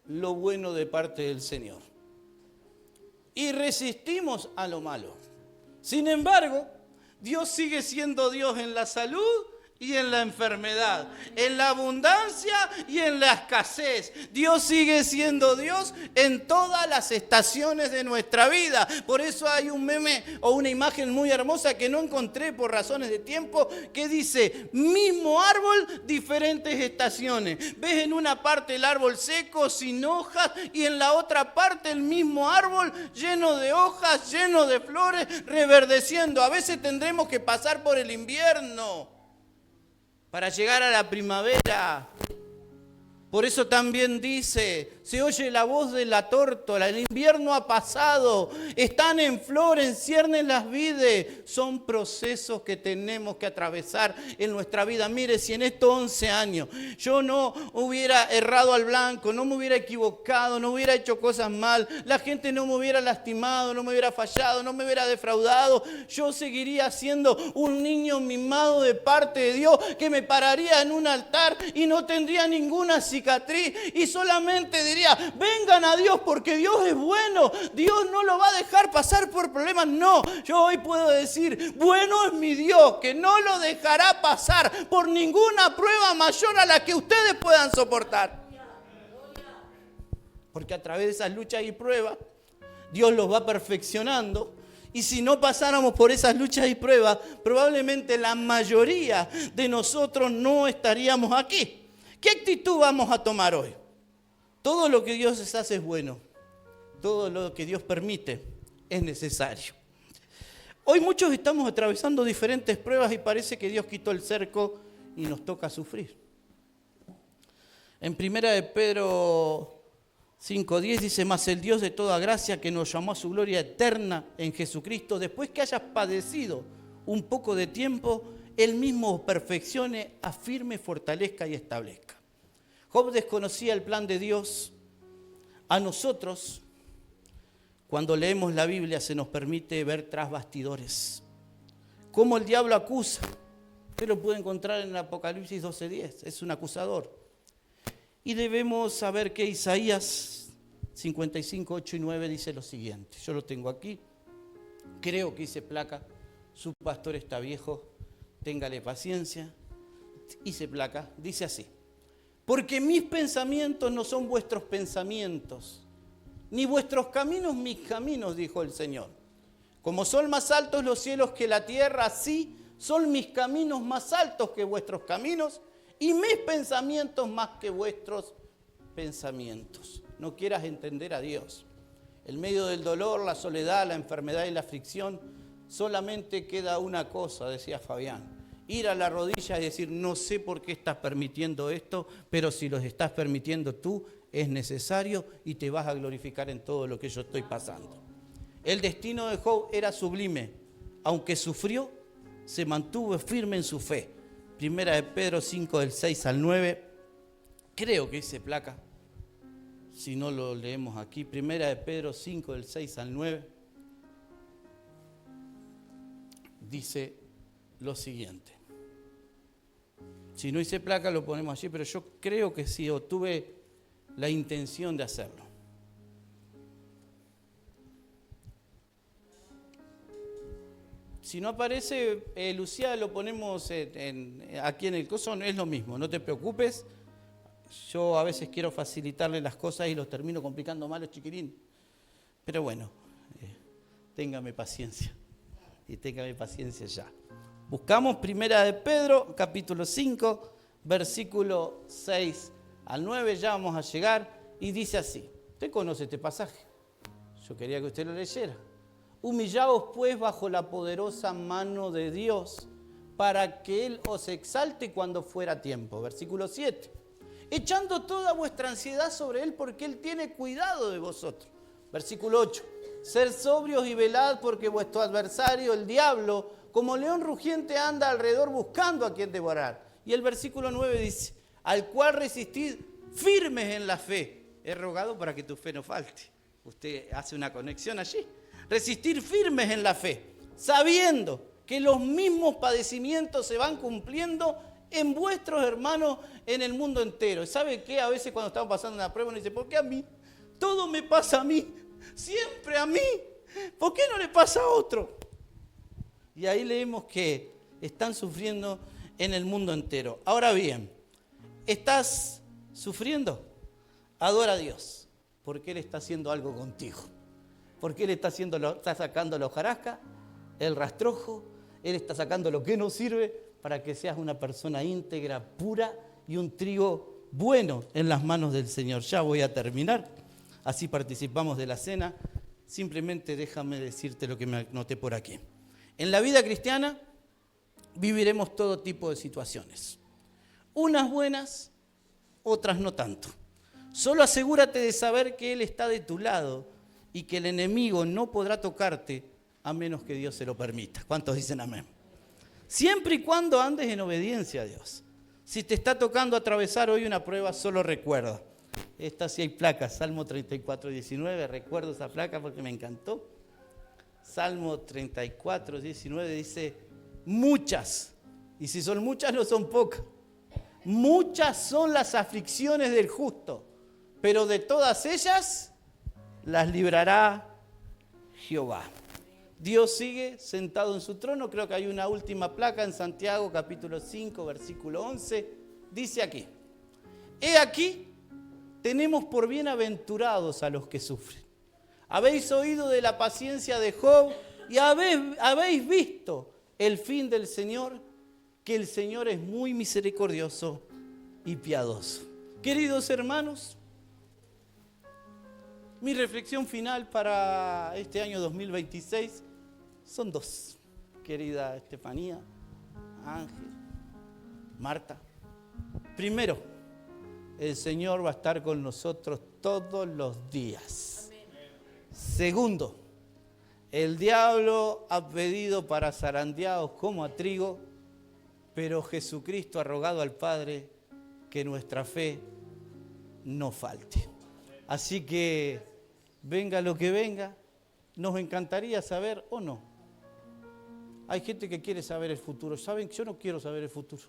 lo bueno de parte del Señor. Y resistimos a lo malo. Sin embargo, Dios sigue siendo Dios en la salud y en la enfermedad, en la abundancia y en la escasez. Dios sigue siendo Dios en todas las estaciones de nuestra vida. Por eso hay un meme o una imagen muy hermosa que no encontré por razones de tiempo, que dice: mismo árbol, diferentes estaciones. Ves en una parte el árbol seco, sin hojas, y en la otra parte el mismo árbol lleno de hojas, lleno de flores, reverdeciendo. A veces tendremos que pasar por el invierno para llegar a la primavera. Por eso también dice, se oye la voz de la tórtola, el invierno ha pasado, están en flor, en ciernes las vides. Son procesos que tenemos que atravesar en nuestra vida. Mire, si en estos 11 años yo no hubiera errado al blanco, no me hubiera equivocado, no hubiera hecho cosas mal, la gente no me hubiera lastimado, no me hubiera fallado, no me hubiera defraudado, yo seguiría siendo un niño mimado de parte de Dios, que me pararía en un altar y no tendría ninguna cicatriz y solamente diría: vengan a Dios porque Dios es bueno, Dios no lo va a dejar pasar por problemas. No, yo hoy puedo decir: bueno es mi Dios, que no lo dejará pasar por ninguna prueba mayor a la que ustedes puedan soportar. Porque a través de esas luchas y pruebas, Dios los va perfeccionando. Y si no pasáramos por esas luchas y pruebas, probablemente la mayoría de nosotros no estaríamos aquí. ¿Qué actitud vamos a tomar hoy? Todo lo que Dios hace es bueno. Todo lo que Dios permite es necesario. Hoy muchos estamos atravesando diferentes pruebas y parece que Dios quitó el cerco y nos toca sufrir. En 1 de Pedro 5:10 dice: mas el Dios de toda gracia, que nos llamó a su gloria eterna en Jesucristo, después que hayas padecido un poco de tiempo, Él mismo os perfeccione, afirme, fortalezca y establezca. Job desconocía el plan de Dios. A nosotros, cuando leemos la Biblia, se nos permite ver tras bastidores cómo el diablo acusa. Usted lo puede encontrar en el Apocalipsis 12:10, es un acusador. Y debemos saber que Isaías 55, 8 y 9 dice lo siguiente. Yo lo tengo aquí, creo que hice placa: su pastor está viejo, téngale paciencia. Hice placa, dice así: porque mis pensamientos no son vuestros pensamientos, ni vuestros caminos mis caminos, dijo el Señor. Como son más altos los cielos que la tierra, así son mis caminos más altos que vuestros caminos, y mis pensamientos más que vuestros pensamientos. No quieras entender a Dios. En medio del dolor, la soledad, la enfermedad y la aflicción, solamente queda una cosa, decía Fabián: ir a la rodilla y decir: no sé por qué estás permitiendo esto, pero si lo estás permitiendo tú, es necesario y te vas a glorificar en todo lo que yo estoy pasando. El destino de Job era sublime. Aunque sufrió, se mantuvo firme en su fe. 1 de Pedro 5, del 6 al 9. Creo que hice placa. Si no lo leemos aquí. 1 de Pedro 5, del 6 al 9. Dice lo siguiente. Si no hice placa lo ponemos allí, pero yo creo que sí, o tuve la intención de hacerlo. Si no aparece, Lucía, lo ponemos aquí en el coso, es lo mismo, no te preocupes. Yo a veces quiero facilitarle las cosas y los termino complicando más los chiquilín. Pero bueno, téngame paciencia. Y téngame paciencia ya. Buscamos 1 de Pedro, capítulo 5, versículo 6 al 9, ya vamos a llegar, y dice así. Usted conoce este pasaje, yo quería que usted lo leyera. Humillaos pues bajo la poderosa mano de Dios, para que Él os exalte cuando fuera tiempo. Versículo 7. Echando toda vuestra ansiedad sobre Él, porque Él tiene cuidado de vosotros. Versículo 8. Ser sobrios y velad, porque vuestro adversario, el diablo, como león rugiente, anda alrededor buscando a quien devorar. Y el versículo 9 dice: al cual resistid firmes en la fe. He rogado para que tu fe no falte. Usted hace una conexión allí. Resistir firmes en la fe, sabiendo que los mismos padecimientos se van cumpliendo en vuestros hermanos en el mundo entero. ¿Sabe qué? A veces cuando estamos pasando una prueba uno dice, ¿por qué a mí? Todo me pasa a mí, siempre a mí. ¿Por qué no le pasa a otro? Y ahí leemos que están sufriendo en el mundo entero. Ahora bien, ¿estás sufriendo? Adora a Dios, porque Él está haciendo algo contigo. Porque Él está sacando la hojarasca, el rastrojo, Él está sacando lo que no sirve para que seas una persona íntegra, pura y un trigo bueno en las manos del Señor. Ya voy a terminar, así participamos de la cena. Simplemente déjame decirte lo que me anoté por aquí. En la vida cristiana viviremos todo tipo de situaciones. Unas buenas, otras no tanto. Solo asegúrate de saber que Él está de tu lado y que el enemigo no podrá tocarte a menos que Dios se lo permita. ¿Cuántos dicen amén? Siempre y cuando andes en obediencia a Dios. Si te está tocando atravesar hoy una prueba, solo recuerda. Esta sí hay placa, Salmo 34, 19, recuerdo esa placa porque me encantó. Salmo 34, 19 dice, muchas, y si son muchas no son pocas, muchas son las aflicciones del justo, pero de todas ellas las librará Jehová. Dios sigue sentado en su trono. Creo que hay una última placa en Santiago capítulo 5 versículo 11, dice aquí, he aquí, tenemos por bienaventurados a los que sufren. Habéis oído de la paciencia de Job y habéis visto el fin del Señor, que el Señor es muy misericordioso y piadoso. Queridos hermanos, mi reflexión final para este año 2026 son dos. Querida Estefanía, Ángel, Marta. Primero, el Señor va a estar con nosotros todos los días. Amén. Segundo, el diablo ha pedido para zarandeados como a trigo, pero Jesucristo ha rogado al Padre que nuestra fe no falte. Así que venga lo que venga, nos encantaría saber o no. Hay gente que quiere saber el futuro. ¿Saben? Yo no quiero saber el futuro.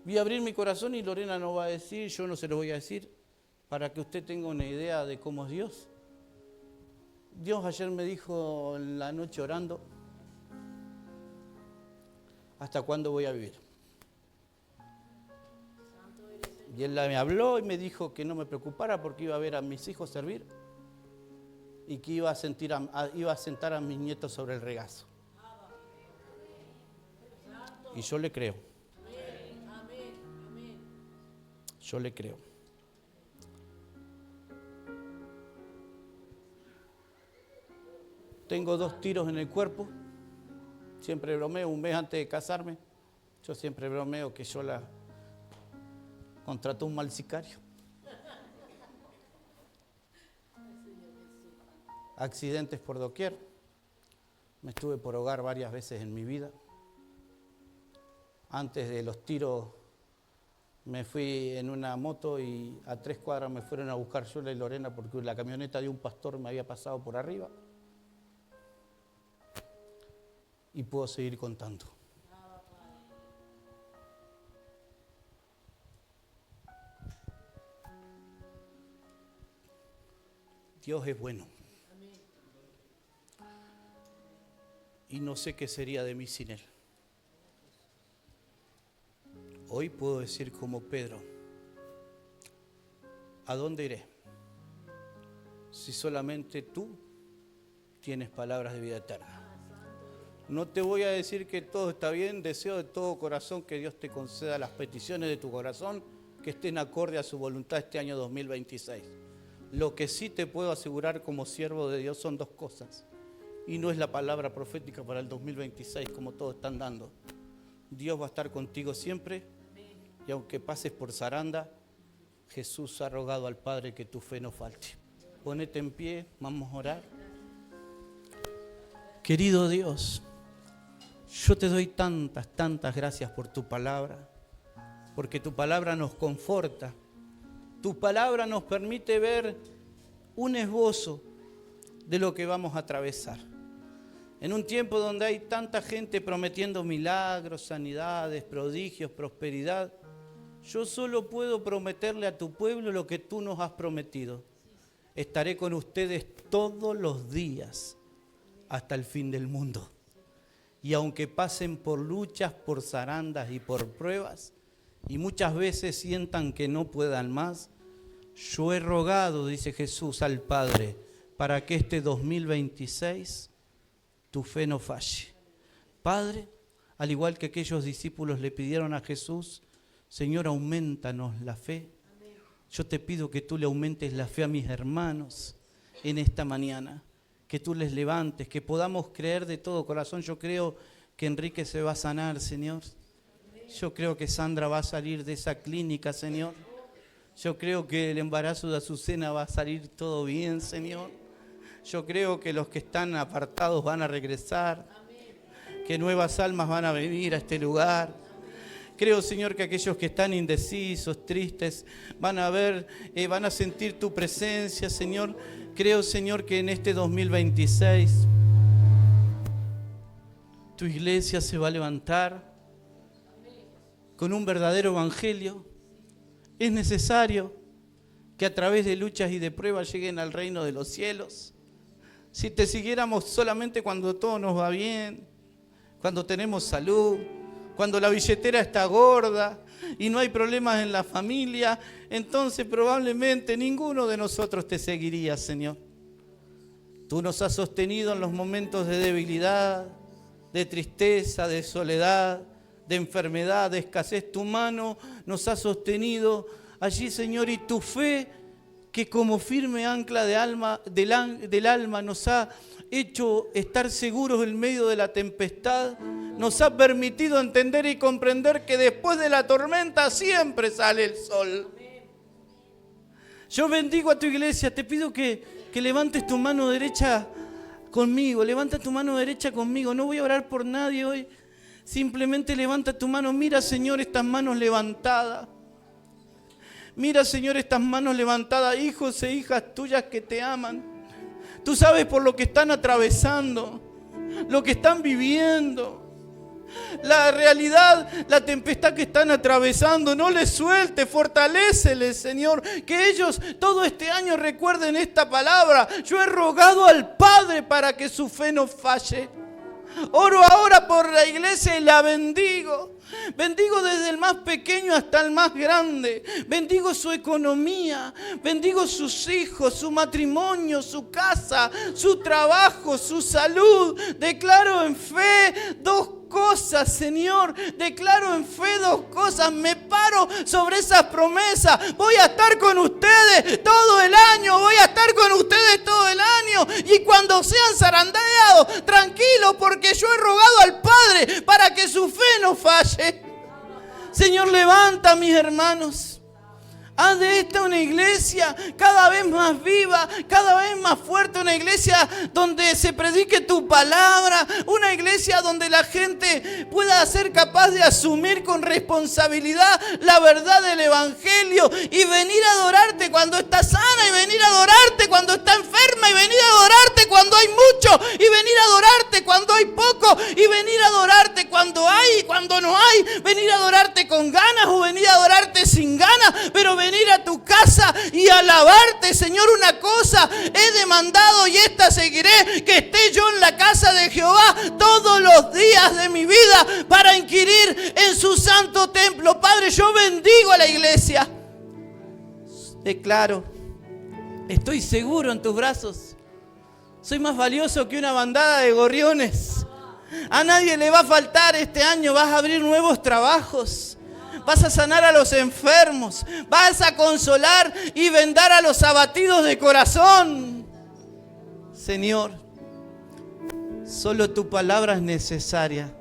Voy a abrir mi corazón y Lorena no va a decir, yo no se lo voy a decir, para que usted tenga una idea de cómo es Dios. Dios ayer me dijo en la noche orando, ¿hasta cuándo voy a vivir? Y Él me habló y me dijo que no me preocupara porque iba a ver a mis hijos servir y que iba a sentar a mis nietos sobre el regazo. Y yo le creo. Yo le creo. Tengo 2 tiros en el cuerpo. Siempre bromeo, un mes antes de casarme. Yo siempre bromeo que yo la contrató un mal sicario. Accidentes por doquier. Me estuve por ahogar varias veces en mi vida. Antes de los tiros me fui en una moto y a 3 cuadras me fueron a buscar Yola y Lorena porque la camioneta de un pastor me había pasado por arriba. Y puedo seguir contando. Dios es bueno. Y no sé qué sería de mí sin Él. Hoy puedo decir como Pedro, ¿a dónde iré? Si solamente tú tienes palabras de vida eterna. No te voy a decir que todo está bien, deseo de todo corazón que Dios te conceda las peticiones de tu corazón que estén acorde a su voluntad este año 2026. Lo que sí te puedo asegurar como siervo de Dios son 2 cosas. Y no es la palabra profética para el 2026 como todos están dando. Dios va a estar contigo siempre. Y aunque pases por zaranda, Jesús ha rogado al Padre que tu fe no falte. Ponete en pie, vamos a orar. Querido Dios, yo te doy tantas gracias por tu palabra, porque tu palabra nos conforta. Tu palabra nos permite ver un esbozo de lo que vamos a atravesar. En un tiempo donde hay tanta gente prometiendo milagros, sanidades, prodigios, prosperidad, yo solo puedo prometerle a tu pueblo lo que tú nos has prometido. Estaré con ustedes todos los días hasta el fin del mundo. Y aunque pasen por luchas, por zarandas y por pruebas, y muchas veces sientan que no puedan más, yo he rogado, dice Jesús, al Padre, para que este 2026 tu fe no falle. Padre, al igual que aquellos discípulos le pidieron a Jesús, Señor, aumentanos la fe. Yo te pido que tú le aumentes la fe a mis hermanos en esta mañana, que tú les levantes, que podamos creer de todo corazón. Yo creo que Enrique se va a sanar, Señor. Yo creo que Sandra va a salir de esa clínica, Señor. Yo creo que el embarazo de Azucena va a salir todo bien, Señor. Yo creo que los que están apartados van a regresar, que nuevas almas van a venir a este lugar. Creo, Señor, que aquellos que están indecisos, tristes, van a ver, van a sentir tu presencia, Señor. Creo, Señor, que en este 2026 tu iglesia se va a levantar con un verdadero evangelio. Es necesario que a través de luchas y de pruebas lleguen al reino de los cielos. Si te siguiéramos solamente cuando todo nos va bien, cuando tenemos salud, cuando la billetera está gorda y no hay problemas en la familia, entonces probablemente ninguno de nosotros te seguiría, Señor. Tú nos has sostenido en los momentos de debilidad, de tristeza, de soledad, de enfermedad, de escasez. Tu mano nos ha sostenido allí, Señor, y tu fe, que como firme ancla del alma nos ha hecho estar seguros en medio de la tempestad, nos ha permitido entender y comprender que después de la tormenta siempre sale el sol. Yo bendigo a tu iglesia, te pido que levantes tu mano derecha conmigo, levanta tu mano derecha conmigo. No voy a orar por nadie hoy, simplemente levanta tu mano. Mira, Señor, estas manos levantadas. Mira, Señor, estas manos levantadas, hijos e hijas tuyas que te aman. Tú sabes por lo que están atravesando, lo que están viviendo. La realidad, la tempestad que están atravesando, no les suelte, fortaléceles, Señor, que ellos todo este año recuerden esta palabra. Yo he rogado al Padre para que su fe no falle. Oro ahora por la iglesia y la bendigo. Bendigo desde el más pequeño hasta el más grande. Bendigo su economía, bendigo sus hijos, su matrimonio, su casa, su trabajo, su salud. Declaro en fe dos cosas, Señor. Declaro en fe dos cosas. Me paro sobre esas promesas. Voy a estar con ustedes todo el año. Voy a estar con ustedes todo el año. Y cuando sean zarandeados, tranquilo, porque yo he rogado al Padre para que su fe no falle. Señor, levanta a mis hermanos. Haz de esta una iglesia cada vez más viva, cada vez más fuerte, una iglesia donde se predique tu palabra, una iglesia donde la gente pueda ser capaz de asumir con responsabilidad la verdad del evangelio y venir a adorarte cuando está sana, y venir a adorarte cuando está enferma, y venir a adorarte cuando hay mucho, y venir a adorarte cuando hay poco, y venir a adorarte cuando hay y cuando no hay, venir a adorarte con ganas o venir a adorarte sin ganas, pero venir a tu casa y alabarte. Señor, una cosa he demandado y esta seguiré, que esté yo en la casa de Jehová todos los días de mi vida para inquirir en su santo templo. Padre, yo bendigo a la iglesia. Declaro, estoy seguro en tus brazos. Soy más valioso que una bandada de gorriones. A nadie le va a faltar este año. Vas a abrir nuevos trabajos. Vas a sanar a los enfermos. Vas a consolar y vendar a los abatidos de corazón. Señor, solo tu palabra es necesaria.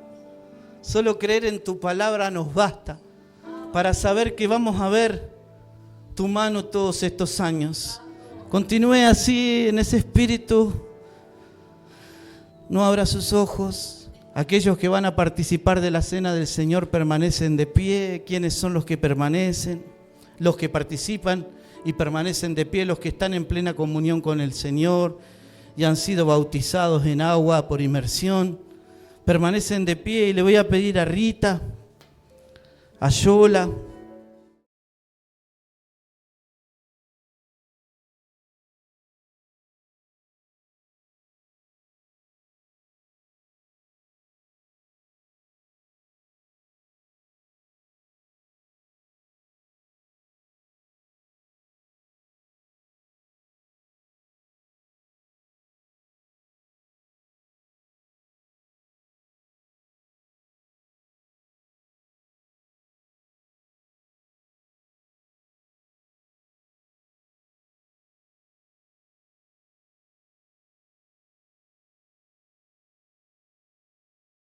Solo creer en tu palabra nos basta para saber que vamos a ver tu mano todos estos años. Continúe así en ese espíritu. No abra sus ojos. Aquellos que van a participar de la cena del Señor permanecen de pie. ¿Quiénes son los que permanecen? Los que participan y permanecen de pie, los que están en plena comunión con el Señor. y han sido bautizados en agua por inmersión, permanecen de pie y le voy a pedir a Rita, a Yola,